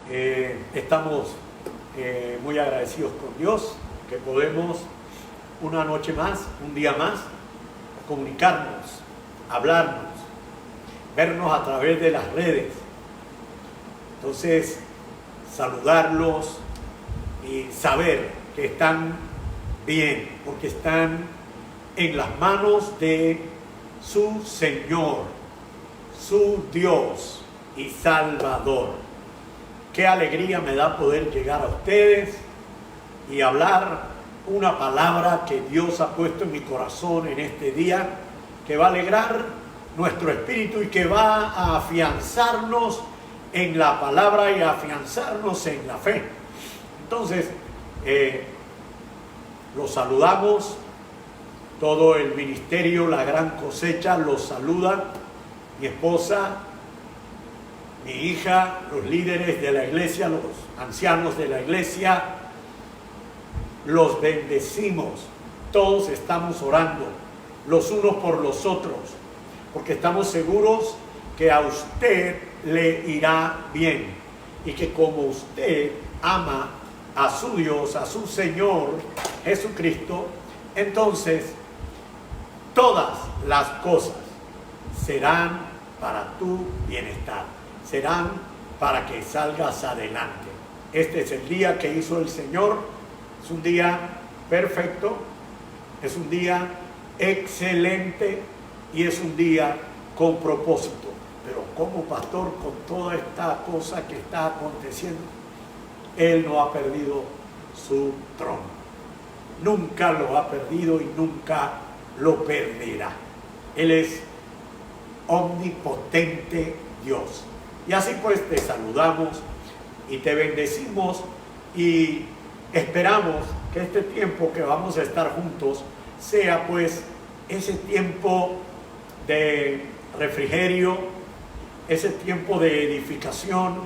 Estamos muy agradecidos con Dios que podemos una noche más, un día más, comunicarnos, hablarnos, vernos a través de las redes. Entonces, saludarlos y saber que están bien, porque están en las manos de su Señor, su Dios y Salvador. Qué alegría me da poder llegar a ustedes y hablar una palabra que Dios ha puesto en mi corazón en este día, que va a alegrar nuestro espíritu y que va a afianzarnos en la palabra y a afianzarnos en la fe. Entonces, los saludamos, todo el ministerio, la gran cosecha, los saluda, mi esposa, mi hija, los líderes de la iglesia, los ancianos de la iglesia, los bendecimos. Todos estamos orando los unos por los otros, porque estamos seguros que a usted le irá bien y que como usted ama a su Dios, a su Señor Jesucristo, entonces todas las cosas serán para tu bienestar, serán para que salgas adelante. Este es el día que hizo el Señor, es un día perfecto, es un día excelente y es un día con propósito. Pero como pastor, con toda esta cosa que está aconteciendo, Él no ha perdido su trono. Nunca lo ha perdido y nunca lo perderá. Él es omnipotente Dios. Y así pues te saludamos y te bendecimos y esperamos que este tiempo que vamos a estar juntos sea pues ese tiempo de refrigerio, ese tiempo de edificación,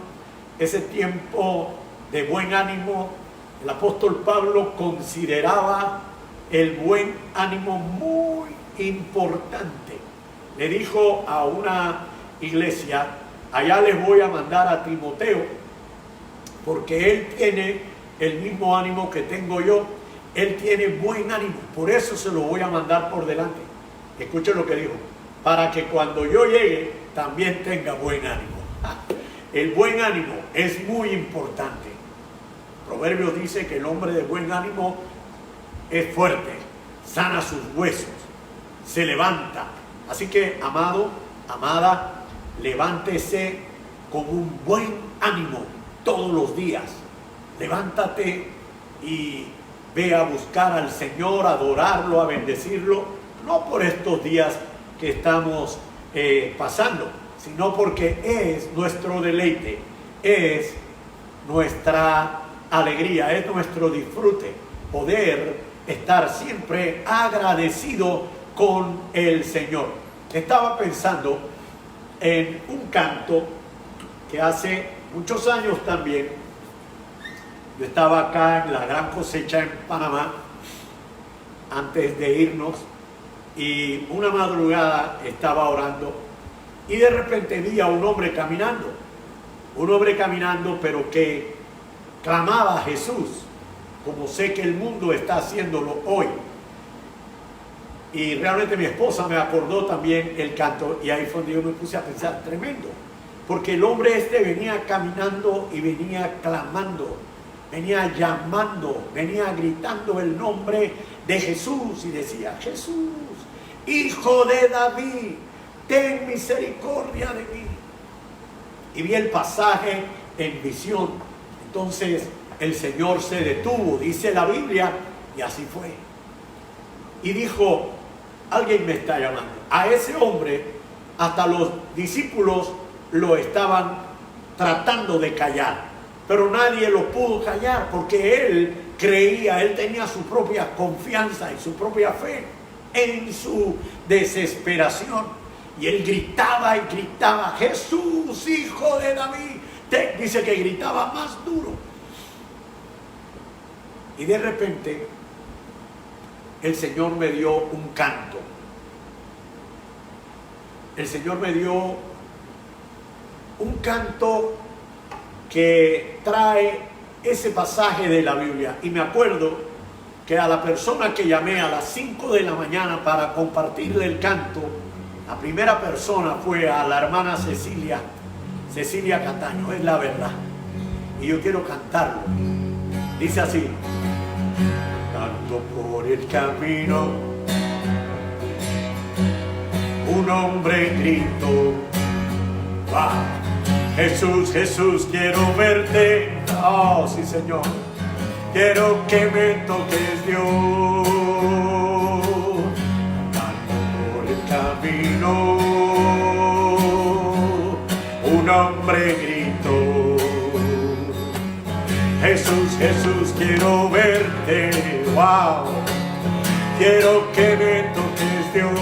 ese tiempo de buen ánimo. El apóstol Pablo consideraba el buen ánimo muy importante. Le dijo a una iglesia: allá les voy a mandar a Timoteo, porque él tiene el mismo ánimo que tengo yo. Él tiene buen ánimo, por eso se lo voy a mandar por delante. Escuchen lo que dijo: para que cuando yo llegue también tenga buen ánimo. El buen ánimo es muy importante. Proverbios dice que el hombre de buen ánimo es fuerte, sana sus huesos, se levanta. Así que, amado, amada, levántese con un buen ánimo todos los días. Levántate y ve a buscar al Señor, a adorarlo, a bendecirlo, no por estos días que estamos pasando, sino porque es nuestro deleite, es nuestra alegría, es nuestro disfrute, poder estar siempre agradecido con el Señor. Estaba pensando en un canto que hace muchos años también, yo estaba acá en la gran cosecha en Panamá, antes de irnos, y una madrugada estaba orando, y de repente vi a un hombre caminando, pero que clamaba a Jesús, como sé que el mundo está haciéndolo hoy. Y realmente mi esposa me acordó también el canto, y ahí fue donde yo me puse a pensar, tremendo, porque el hombre este venía caminando y venía clamando, venía llamando, venía gritando el nombre de Jesús y decía: Jesús, Hijo de David, ten misericordia de mí. Y vi el pasaje en visión. Entonces el Señor se detuvo, dice la Biblia, y así fue. Y dijo: alguien me está llamando. A ese hombre, hasta los discípulos lo estaban tratando de callar, pero nadie lo pudo callar, porque él creía, él tenía su propia confianza y su propia fe en su desesperación. Y él gritaba y gritaba: Jesús, Hijo de David. Dice que gritaba más duro. Y de repente el Señor me dio un canto. El Señor me dio un canto que trae ese pasaje de la Biblia. Y me acuerdo que a la persona que llamé a las 5 de la mañana para compartirle el canto, la primera persona fue a la hermana Cecilia Cataño, es la verdad. Y yo quiero cantarlo. Dice así: andando por el camino, un hombre gritó, ¡ah! Jesús, Jesús, quiero verte. Oh, sí, Señor. Quiero que me toques, Dios. Andando por el camino, un hombre gritó, Jesús, Jesús, quiero verte. Wow. Quiero que me toques, Dios.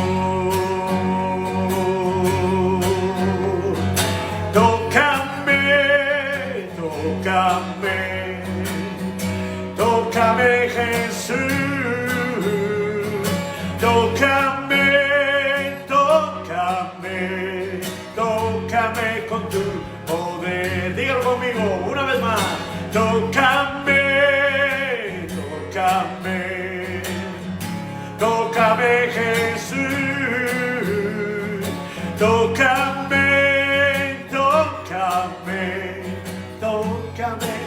Tócame, Jesús, tócame con tu poder. Dígalo conmigo una vez más. Tócame, Jesús, tócame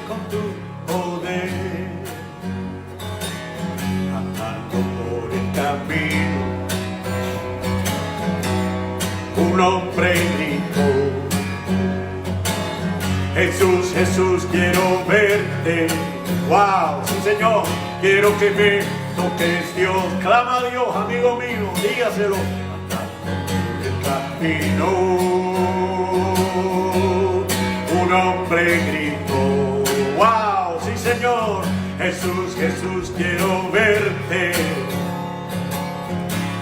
con tu poder. Andando por el camino, un hombre gritó, Jesús, Jesús, quiero verte. Wow, sí, Señor, quiero que me toques, Dios. Clama a Dios, amigo mío, dígaselo. Andando por el camino, un hombre gritó, wow, sí, Señor, Jesús, Jesús, quiero verte.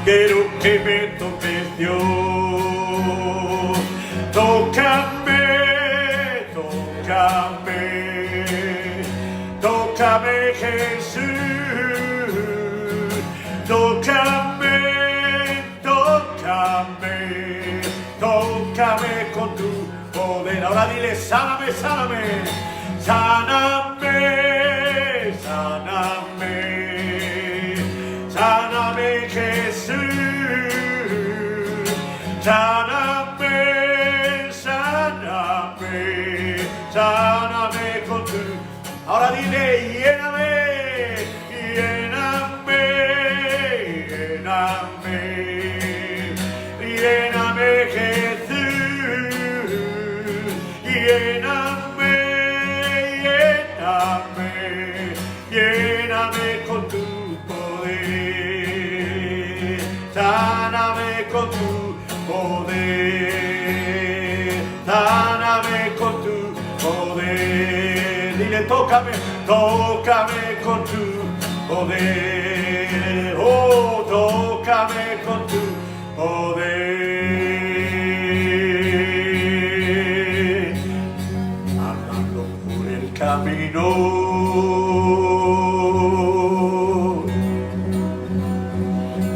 Quiero que me toques, Dios. Tócame, Jesús. Tócame con tu poder. Ahora dile, sáname, Jesús. Sáname con tu. Ahora dile, lléname, Jesús. Lléname con tu poder. Sáname con tu poder. Sáname con tu poder. Dile, tócame con tu poder. Oh, tócame con tu poder. Andando por el camino,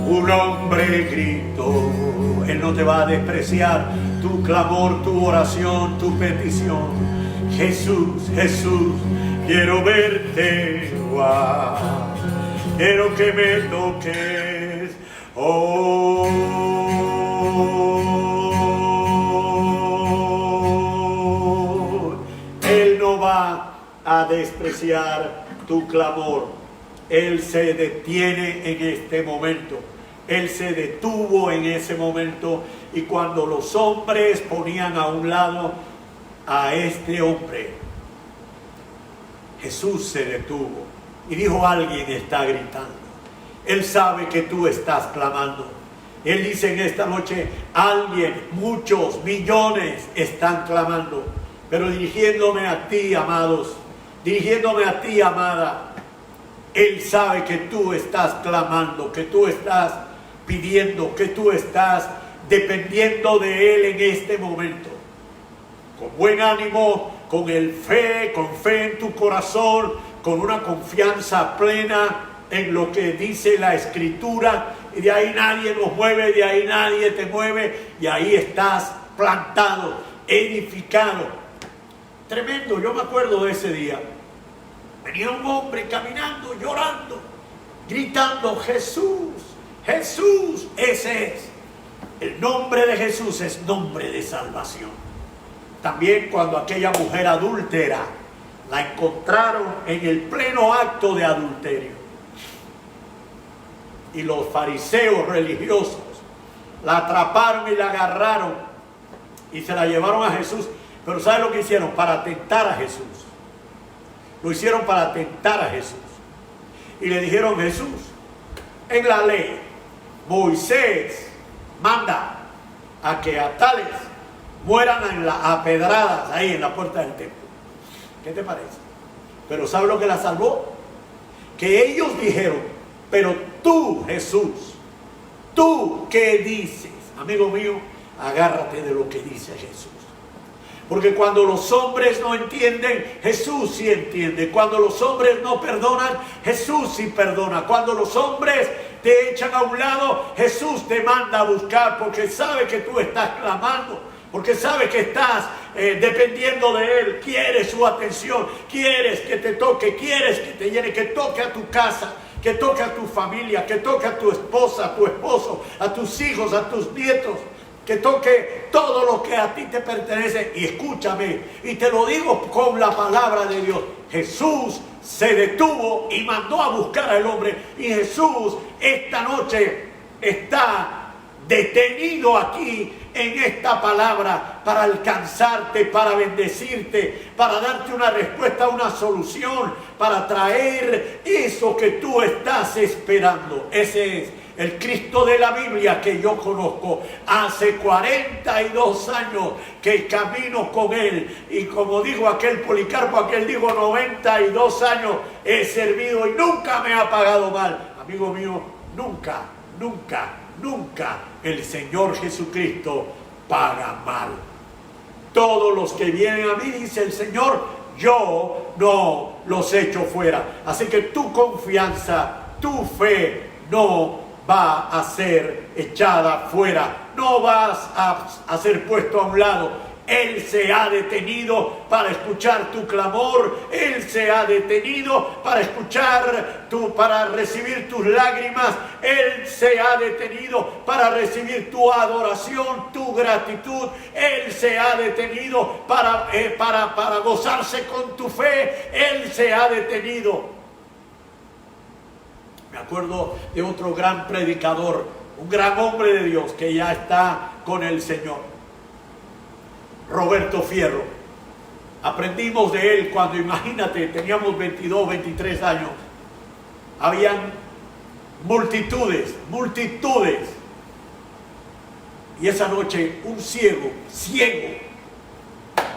un hombre gritó. Él no te va a despreciar tu clamor, tu oración, tu petición. Jesús, Jesús, quiero verte. Wow. Quiero que me toques. Oh, Él no va a despreciar tu clamor. Él se detiene en este momento. Él se detuvo en ese momento, y cuando los hombres ponían a un lado a este hombre, Jesús se detuvo y dijo, alguien está gritando. Él sabe que tú estás clamando. Él dice en esta noche, alguien, muchos, millones están clamando, pero dirigiéndome a ti, amados, dirigiéndome a ti, amada, Él sabe que tú estás clamando, que tú estás pidiendo, que tú estás dependiendo de Él en este momento. Con buen ánimo, con fe en tu corazón, con una confianza plena en lo que dice la Escritura, y de ahí nadie nos mueve, de ahí nadie te mueve, y ahí estás plantado, edificado, tremendo. Yo me acuerdo de ese día. Venía un hombre caminando, llorando, gritando: Jesús, Jesús. Ese es. El nombre de Jesús es nombre de salvación. También cuando aquella mujer adúltera la encontraron en el pleno acto de adulterio, y los fariseos religiosos la atraparon y la agarraron y se la llevaron a Jesús. Pero ¿sabe lo que hicieron? Para tentar a Jesús. Lo hicieron para tentar a Jesús. Y le dijeron: Jesús, en la ley Moisés manda a que a tales mueran en a pedradas ahí en la puerta del templo. ¿Qué te parece? Pero ¿sabe lo que la salvó? Que ellos dijeron: pero tú, Jesús, ¿tú qué dices? Amigo mío, agárrate de lo que dice Jesús. Porque cuando los hombres no entienden, Jesús sí entiende. Cuando los hombres no perdonan, Jesús sí perdona. Cuando los hombres te echan a un lado, Jesús te manda a buscar, porque sabe que tú estás clamando, porque sabe que estás dependiendo de Él. Quieres su atención, quieres que te toque, quieres que te llene, que toque a tu casa, que toque a tu familia, que toque a tu esposa, a tu esposo, a tus hijos, a tus nietos, que toque todo lo que a ti te pertenece. Y escúchame, y te lo digo con la palabra de Dios: Jesús se detuvo y mandó a buscar al hombre, y Jesús esta noche está detenido aquí en esta palabra para alcanzarte, para bendecirte, para darte una respuesta, una solución, para traer eso que tú estás esperando. Ese es el Cristo de la Biblia que yo conozco. Hace 42 años que camino con Él, y como dijo aquel Policarpo, aquel dijo: 92 años he servido y nunca me ha pagado mal. Amigo mío, nunca, nunca, nunca el Señor Jesucristo paga mal. Todos los que vienen a mí, dice el Señor, yo no los echo fuera. Así que tu confianza, tu fe no va a ser echada fuera, no vas a ser puesto a un lado. Él se ha detenido para escuchar tu clamor. Él se ha detenido para escuchar para recibir tus lágrimas. Él se ha detenido para recibir tu adoración, tu gratitud. Él se ha detenido para gozarse con tu fe. Él se ha detenido. Me acuerdo de otro gran predicador, un gran hombre de Dios que ya está con el Señor, Roberto Fierro. Aprendimos de él cuando, imagínate, teníamos 22, 23 años. Habían multitudes. Y esa noche un ciego,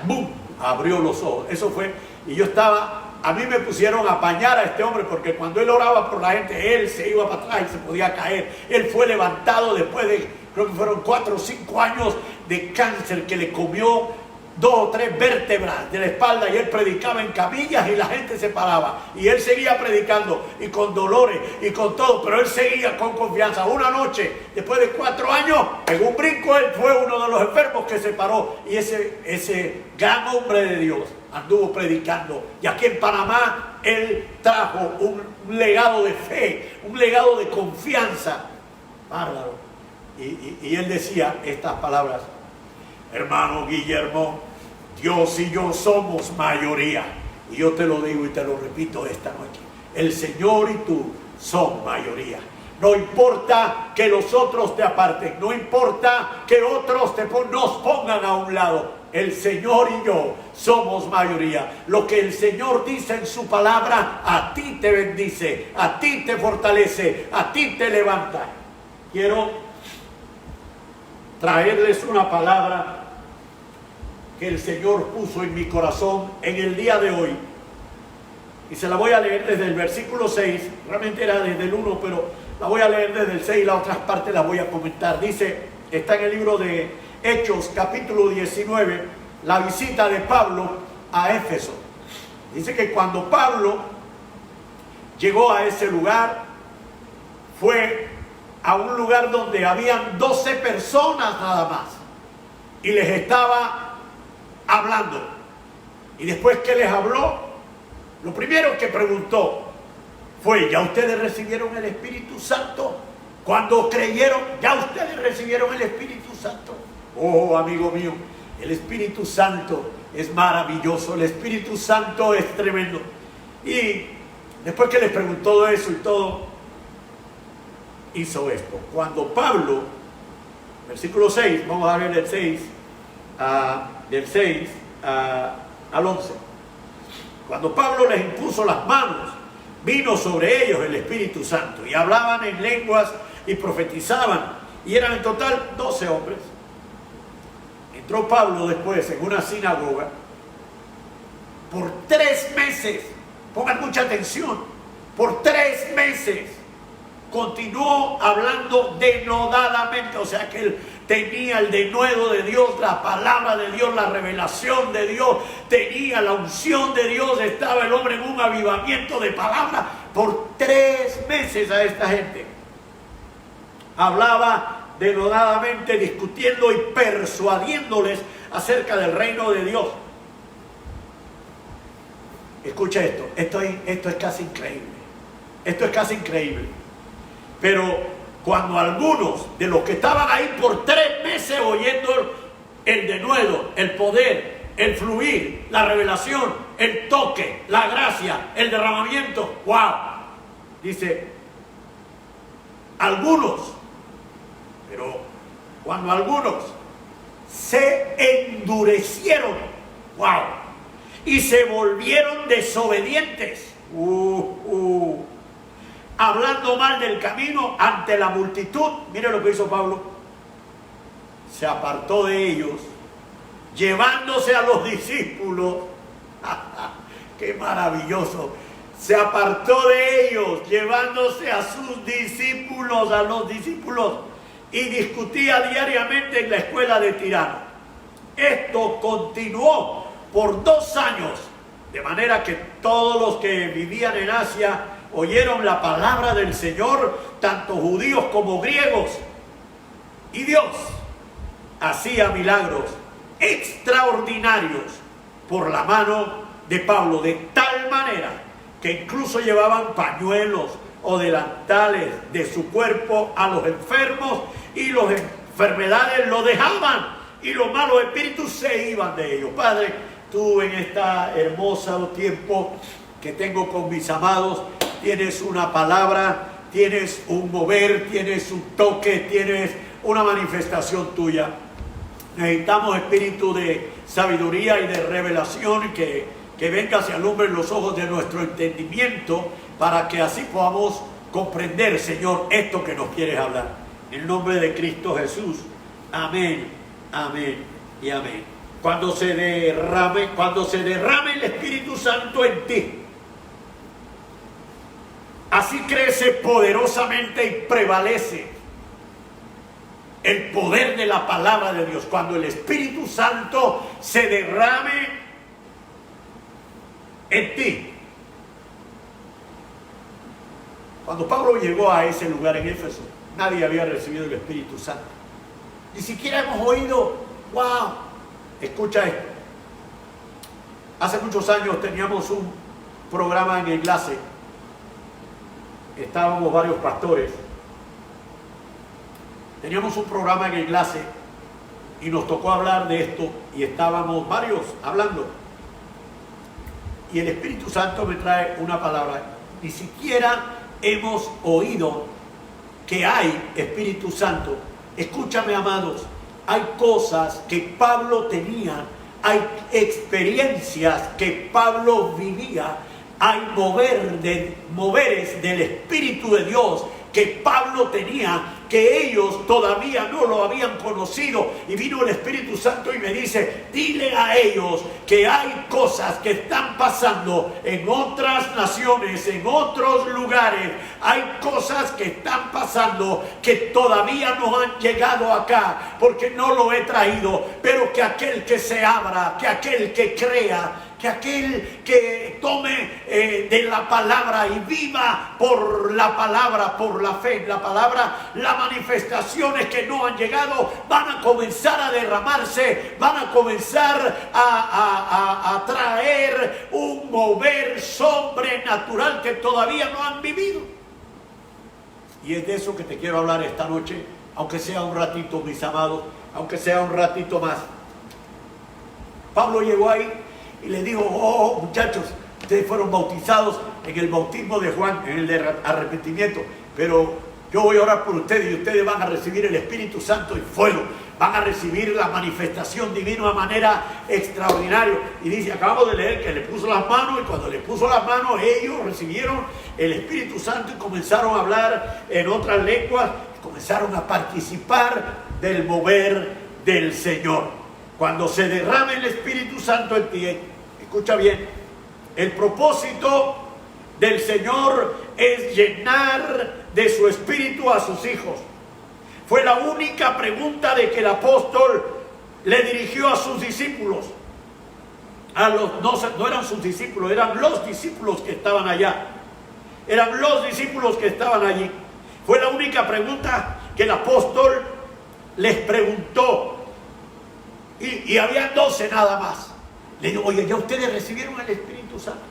¡bum!, abrió los ojos. Eso fue, y yo estaba... A mí me pusieron a apañar a este hombre, porque cuando él oraba por la gente, él se iba para atrás y se podía caer. Él fue levantado después de, creo que fueron 4 o 5 años de cáncer que le comió 2 o 3 vértebras de la espalda, y él predicaba en camillas y la gente se paraba. Y él seguía predicando, y con dolores y con todo, pero él seguía con confianza. Una noche, después de 4 años, en un brinco, él fue uno de los enfermos que se paró. Y ese gran hombre de Dios anduvo predicando, y aquí en Panamá él trajo un legado de fe, un legado de confianza bárbaro. Y él decía estas palabras: hermano Guillermo, Dios y yo somos mayoría. Y yo te lo digo y te lo repito esta noche: el Señor y tú son mayoría. No importa que los otros te aparten, no importa que otros nos pongan a un lado. El Señor y yo somos mayoría. Lo que el Señor dice en su palabra, a ti te bendice, a ti te fortalece, a ti te levanta. Quiero traerles una palabra que el Señor puso en mi corazón en el día de hoy. Y se la voy a leer desde el versículo 6. Realmente era desde el 1, pero la voy a leer desde el 6 y las otras partes las voy a comentar. Dice, está en el libro de Hechos, capítulo 19, la visita de Pablo a Éfeso. Dice que cuando Pablo llegó a ese lugar, fue a un lugar donde habían 12 personas nada más, y les estaba hablando. Y después que les habló, lo primero que preguntó fue: ¿ya ustedes recibieron el Espíritu Santo? Cuando creyeron, ¿ya ustedes recibieron el Espíritu Santo? Oh, amigo mío, el Espíritu Santo es maravilloso, el Espíritu Santo es tremendo. Y después que les preguntó todo eso y todo, hizo esto. Cuando Pablo, versículo 6, vamos a ver del 6 al 11. Cuando Pablo les impuso las manos, vino sobre ellos el Espíritu Santo y hablaban en lenguas y profetizaban, y eran en total 12 hombres. Entró Pablo después en una sinagoga por 3 meses. Pongan mucha atención. Por 3 meses continuó hablando denodadamente, o sea que él tenía el denuedo de Dios, la palabra de Dios, la revelación de Dios, tenía la unción de Dios, estaba el hombre en un avivamiento de palabra por 3 meses a esta gente. Hablaba denodadamente, discutiendo y persuadiéndoles acerca del reino de Dios. Escucha esto, esto es casi increíble. Esto es casi increíble. Pero cuando algunos de los que estaban ahí por 3 meses oyendo el denuedo, el poder, el fluir, la revelación, el toque, la gracia, el derramamiento, ¡wow! Dice, algunos, pero cuando algunos se endurecieron, ¡wow! Y se volvieron desobedientes, hablando mal del camino ante la multitud. Mire lo que hizo Pablo. Se apartó de ellos, llevándose a los discípulos. ¡Qué maravilloso! Se apartó de ellos, llevándose a sus discípulos, a los discípulos, y discutía diariamente en la escuela de Tirano. Esto continuó por 2 años, de manera que todos los que vivían en Asia oyeron la palabra del Señor, tanto judíos como griegos. Y Dios hacía milagros extraordinarios por la mano de Pablo, de tal manera que incluso llevaban pañuelos o delantales de su cuerpo a los enfermos, y las enfermedades lo dejaban y los malos espíritus se iban de ellos. Padre, tú en esta hermoso tiempo que tengo con mis amados, tienes una palabra, tienes un mover, tienes un toque, tienes una manifestación tuya. Necesitamos espíritu de sabiduría y de revelación, que venga, se alumbren los ojos de nuestro entendimiento, para que así podamos comprender, Señor, esto que nos quieres hablar. En el nombre de Cristo Jesús. Amén, amén y amén. Cuando se derrame el Espíritu Santo en ti, así crece poderosamente y prevalece el poder de la palabra de Dios. Cuando el Espíritu Santo se derrame en ti. Cuando Pablo llegó a ese lugar en Éfeso, nadie había recibido el Espíritu Santo. Ni siquiera hemos oído, wow. Escucha esto. Hace muchos años teníamos un programa en Enlace. Estábamos varios pastores. Teníamos un programa en Enlace y nos tocó hablar de esto, y estábamos varios hablando. Y el Espíritu Santo me trae una palabra. Ni siquiera hemos oído que hay Espíritu Santo. Escúchame, amados, hay cosas que Pablo tenía, hay experiencias que Pablo vivía, hay moveres del Espíritu de Dios que Pablo tenía, que ellos todavía no lo habían conocido. Y vino el Espíritu Santo y me dice, dile a ellos que hay cosas que están pasando en otras naciones, en otros lugares. Hay cosas que están pasando que todavía no han llegado acá, porque no lo he traído. Pero que aquel que se abra, que aquel que crea, que aquel que tome de la palabra y viva por la palabra, por la fe. La palabra, las manifestaciones que no han llegado van a comenzar a derramarse, van a comenzar a traer un mover sobrenatural que todavía no han vivido. Y es de eso que te quiero hablar esta noche, aunque sea un ratito, mis amados, aunque sea un ratito más. Pablo llegó ahí y le dijo: oh, muchachos, ustedes fueron bautizados en el bautismo de Juan, en el de arrepentimiento, pero yo voy a orar por ustedes y ustedes van a recibir el Espíritu Santo y fuego, van a recibir la manifestación divina de manera extraordinaria. Y dice, acabamos de leer que le puso las manos, y cuando le puso las manos ellos recibieron el Espíritu Santo y comenzaron a hablar en otras lenguas, comenzaron a participar del mover del Señor. Cuando se derrame el Espíritu Santo en ti, escucha bien, el propósito del Señor es llenar de su Espíritu a sus hijos. Fue la única pregunta de que el apóstol le dirigió a sus discípulos. No eran sus discípulos, eran los discípulos que estaban allá. Eran los discípulos que estaban allí. Fue la única pregunta que el apóstol les preguntó. Y había 12 nada más. Le digo, oye, ¿ya ustedes recibieron el Espíritu Santo?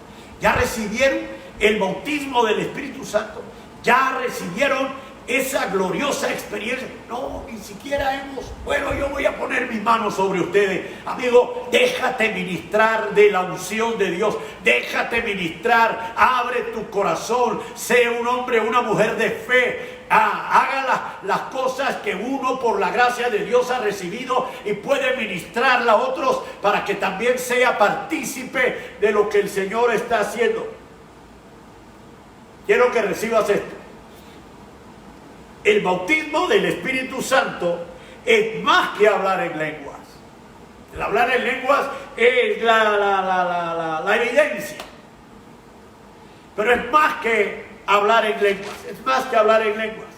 ¿Ya recibieron el bautismo del Espíritu Santo? ¿Ya recibieron esa gloriosa experiencia? No, ni siquiera hemos. Bueno, yo voy a poner mis manos sobre ustedes. Amigo, déjate ministrar de la unción de Dios. Déjate ministrar. Abre tu corazón. Sé un hombre o una mujer de fe. Haga las cosas que uno por la gracia de Dios ha recibido y puede ministrarla a otros para que también sea partícipe de lo que el Señor está haciendo. Quiero que recibas esto. El bautismo del Espíritu Santo es más que hablar en lenguas. El hablar en lenguas es la evidencia. Pero es más que hablar en lenguas. Es más que hablar en lenguas.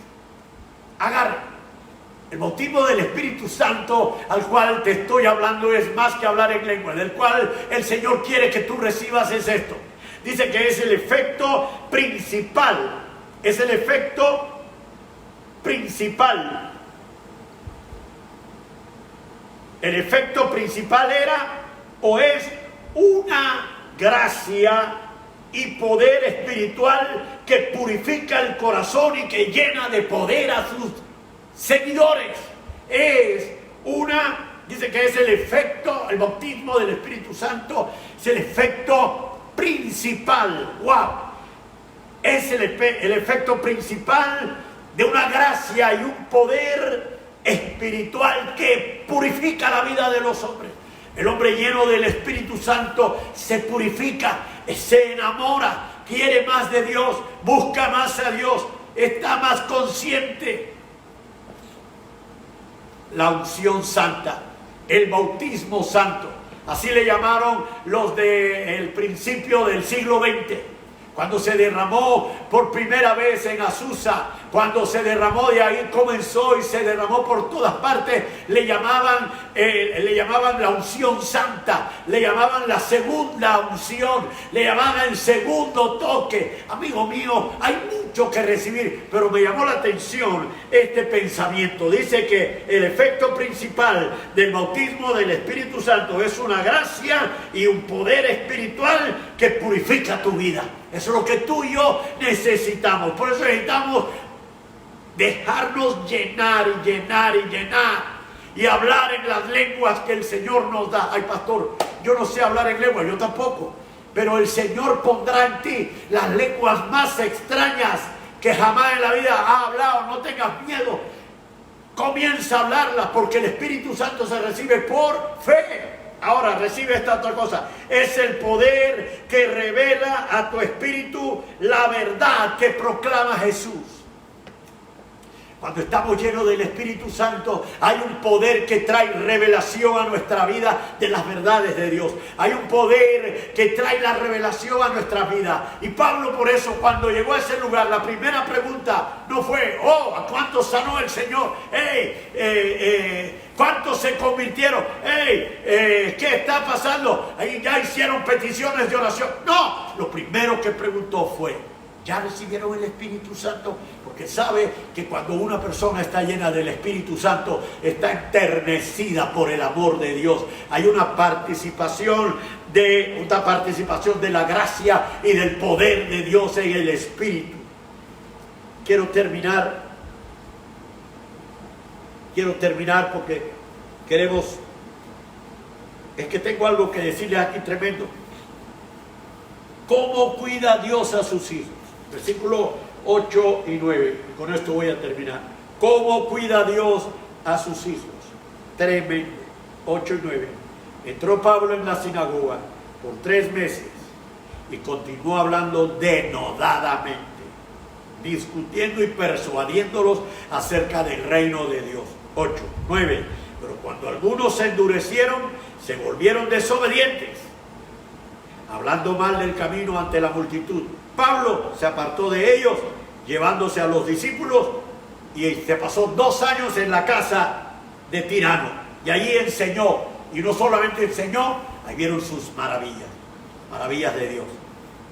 Agarra. El bautismo del Espíritu Santo al cual te estoy hablando es más que hablar en lenguas. Del cual el Señor quiere que tú recibas es esto. Dice que es el efecto principal. Es el efecto principal. El efecto principal era o es una gracia y poder espiritual que purifica el corazón y que llena de poder a sus seguidores. Dice que es el efecto, el bautismo del Espíritu Santo es el efecto principal. ¡Wow! Es el efecto principal de una gracia y un poder espiritual que purifica la vida de los hombres. El hombre lleno del Espíritu Santo se purifica, se enamora, quiere más de Dios, busca más a Dios, está más consciente. La unción santa, el bautismo santo, así le llamaron los del principio del siglo XX. Cuando se derramó por primera vez en Azusa, cuando se derramó de ahí comenzó y se derramó por todas partes, le llamaban la unción santa, le llamaban la segunda unción, le llamaban el segundo toque. Amigo mío, hay mucho que recibir, pero me llamó la atención este pensamiento. Dice que el efecto principal del bautismo del Espíritu Santo es una gracia y un poder espiritual que purifica tu vida. Eso es lo que tú y yo necesitamos. Por eso necesitamos dejarnos llenar y llenar y llenar y hablar en las lenguas que el Señor nos da. Ay, pastor, yo no sé hablar en lenguas, yo tampoco. Pero el Señor pondrá en ti las lenguas más extrañas que jamás en la vida ha hablado. No tengas miedo. Comienza a hablarlas porque el Espíritu Santo se recibe por fe. Ahora recibe esta otra cosa. Es el poder que revela a tu espíritu la verdad que proclama Jesús. Cuando estamos llenos del Espíritu Santo, hay un poder que trae revelación a nuestra vida de las verdades de Dios. Hay un poder que trae la revelación a nuestra vida. Y Pablo, por eso, cuando llegó a ese lugar, la primera pregunta no fue, ¿a cuántos sanó el Señor? ¿Cuántos se convirtieron? ¿Qué está pasando? Ahí ya hicieron peticiones de oración. No. lo primero que preguntó fue: ¿ya recibieron el Espíritu Santo? Porque sabe que cuando una persona está llena del Espíritu Santo, está enternecida por el amor de Dios. Hay una participación de la gracia y del poder de Dios en el Espíritu. Quiero terminar porque es que tengo algo que decirles aquí tremendo. ¿Cómo cuida Dios a sus hijos? Versículos 8 y 9. Con esto voy a terminar. ¿Cómo cuida Dios a sus hijos? Tremendo. 8 y 9. Entró Pablo en la sinagoga por 3 meses y continuó hablando denodadamente, discutiendo y persuadiéndolos acerca del reino de Dios. 8, 9. Pero cuando algunos se endurecieron, se volvieron desobedientes, hablando mal del camino ante la multitud. Pablo se apartó de ellos, llevándose a los discípulos, y se pasó 2 años en la casa de Tirano, y allí enseñó, y no solamente enseñó, ahí vieron sus maravillas de Dios.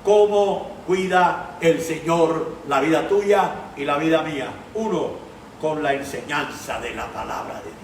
¿Cómo cuida el Señor la vida tuya y la vida mía? 1, con la enseñanza de la palabra de Dios.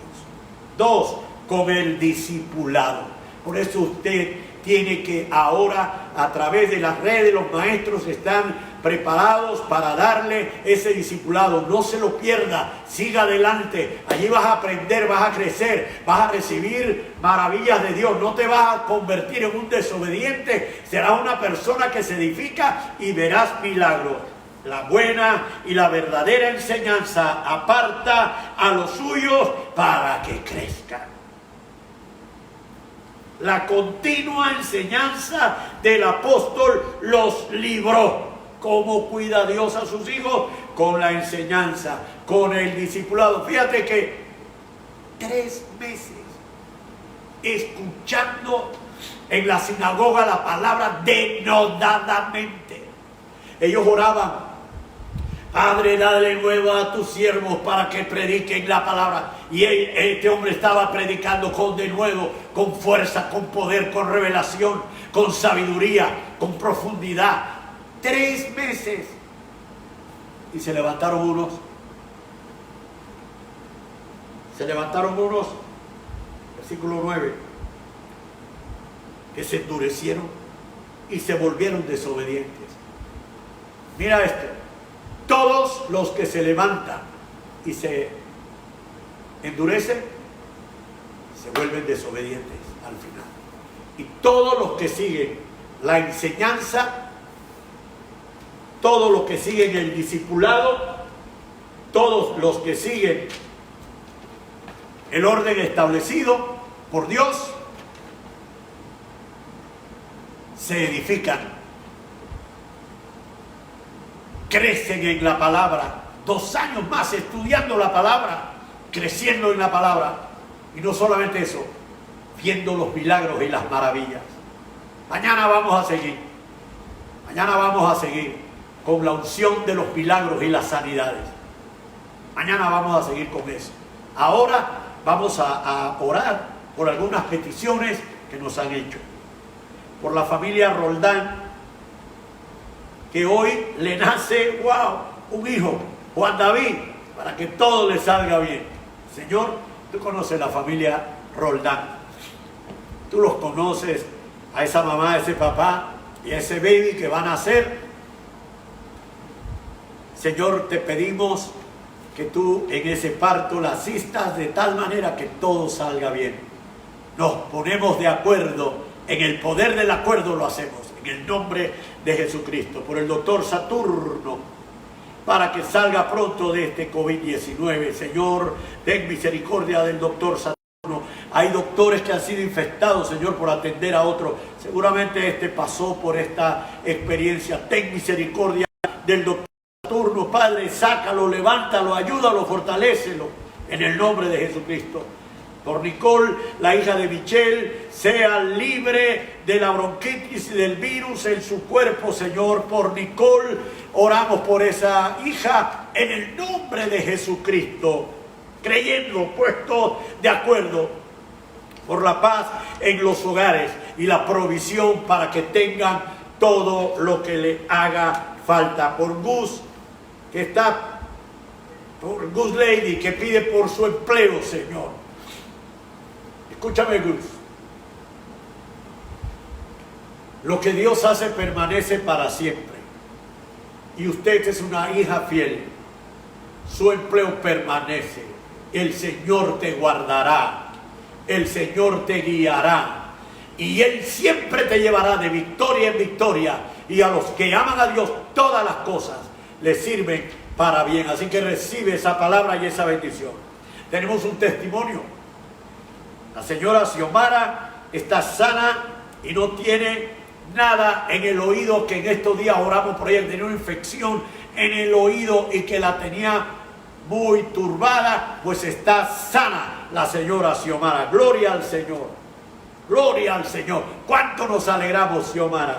2, con el discipulado. Por eso usted tiene que ahora, a través de las redes, los maestros están preparados para darle ese discipulado. No se lo pierda, siga adelante. Allí vas a aprender, vas a crecer, vas a recibir maravillas de Dios. No te vas a convertir en un desobediente, serás una persona que se edifica y verás milagros. La buena y la verdadera enseñanza aparta a los suyos para que crezcan. La continua enseñanza del apóstol los libró. ¿Cómo cuida Dios a sus hijos? Con la enseñanza, con el discipulado. Fíjate que 3 meses escuchando en la sinagoga la palabra denodadamente. Ellos oraban: Padre, dale nuevo a tus siervos para que prediquen la palabra. Y este hombre estaba predicando con denuedo, con fuerza, con poder, con revelación, con sabiduría, con profundidad. 3 meses. Y se levantaron unos. Versículo 9. Que se endurecieron y se volvieron desobedientes. Mira esto. Todos los que se levantan y se endurecen, se vuelven desobedientes al final. Y todos los que siguen la enseñanza, todos los que siguen el discipulado, todos los que siguen el orden establecido por Dios, se edifican. Crecen en la palabra. 2 años más estudiando la palabra, creciendo en la palabra. Y no solamente eso, viendo los milagros y las maravillas. Mañana vamos a seguir con la unción de los milagros y las sanidades. Mañana vamos a seguir con eso. Ahora vamos a orar por algunas peticiones que nos han hecho. Por la familia Roldán, que hoy le nace, un hijo, Juan David, para que todo le salga bien. Señor, tú conoces la familia Roldán. Tú los conoces, a esa mamá, a ese papá y a ese baby que van a nacer. Señor, te pedimos que tú en ese parto la asistas de tal manera que todo salga bien. Nos ponemos de acuerdo, en el poder del acuerdo lo hacemos. En el nombre de Jesucristo, por el doctor Saturno, para que salga pronto de este COVID-19. Señor, ten misericordia del doctor Saturno. Hay doctores que han sido infectados, Señor, por atender a otros. Seguramente este pasó por esta experiencia. Ten misericordia del doctor Saturno, Padre, sácalo, levántalo, ayúdalo, fortalécelo, en el nombre de Jesucristo. Por Nicole, la hija de Michelle, sea libre de la bronquitis y del virus en su cuerpo, Señor. Por Nicole, oramos por esa hija en el nombre de Jesucristo, creyendo, puesto de acuerdo, por la paz en los hogares y la provisión para que tengan todo lo que le haga falta. Por Gus, que está, por Gus Lady, que pide por su empleo, Señor. Escúchame, Gus. Lo que Dios hace permanece para siempre. Y usted es una hija fiel. Su empleo permanece. El Señor te guardará. El Señor te guiará. Y Él siempre te llevará de victoria en victoria. Y a los que aman a Dios, todas las cosas les sirven para bien. Así que recibe esa palabra y esa bendición. Tenemos un testimonio. La señora Xiomara está sana y no tiene nada en el oído, que en estos días oramos por ella, que tenía una infección en el oído y que la tenía muy turbada, pues está sana la señora Xiomara. Gloria al Señor. Gloria al Señor. ¿Cuánto nos alegramos, Xiomara?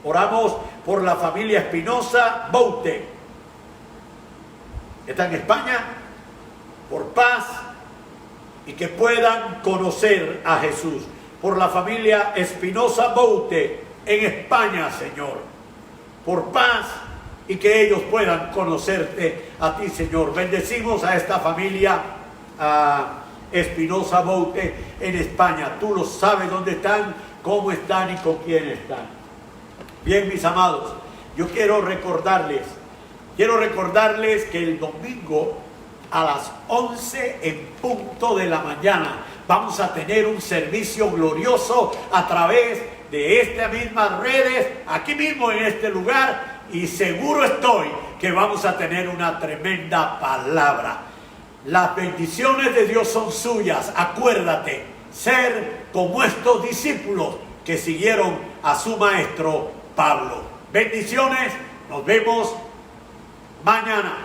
Oramos por la familia Espinosa Boute. Está en España, por paz y que puedan conocer a Jesús. Por la familia Espinosa Boute en España, Señor, por paz y que ellos puedan conocerte a ti, Señor. Bendecimos a esta familia Espinosa Boute en España. Tú lo sabes dónde están, cómo están y con quién están. Bien, mis amados, yo quiero recordarles que el domingo a las 11 en punto de la mañana vamos a tener un servicio glorioso a través de estas mismas redes, aquí mismo en este lugar, y seguro estoy que vamos a tener una tremenda palabra. Las bendiciones de Dios son suyas. Acuérdate, ser como estos discípulos que siguieron a su maestro Pablo. Bendiciones, nos vemos mañana.